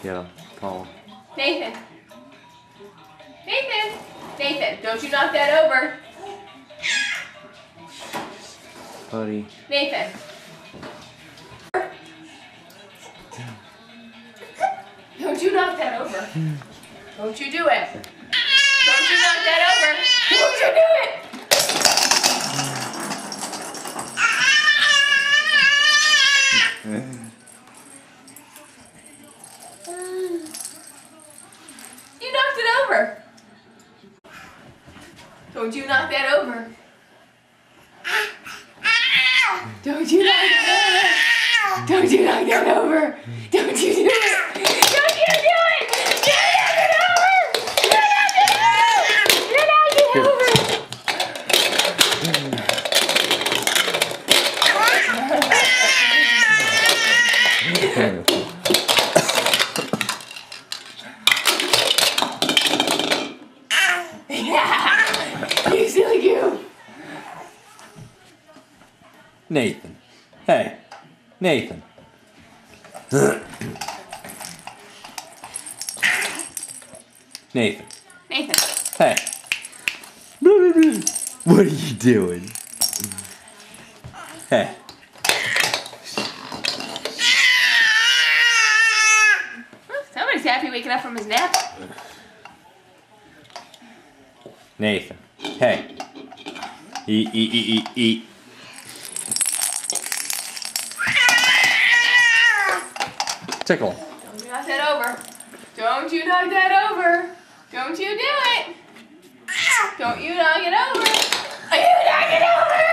Yeah, Paul. Nathan. Nathan. Nathan, don't you knock that over. Buddy. Nathan. Don't you knock that over. Don't you do it. Don't you knock that over. Don't you do it. You knocked it over. Don't you knock that over. Don't you knock that over. Don't you knock that over. Don't you do it. Don't you do it. You knocked it over. You knocked it over. Yeah. You silly goof. Nathan. Hey. Nathan. Nathan. Nathan. Hey. What are you doing? Hey. Somebody's happy waking up from his nap. Nathan. Hey. Eat, eat, eat, eat, eat. Tickle. Don't you knock that over. Don't you knock that over. Don't you do it. Don't you knock it over. You knock it over.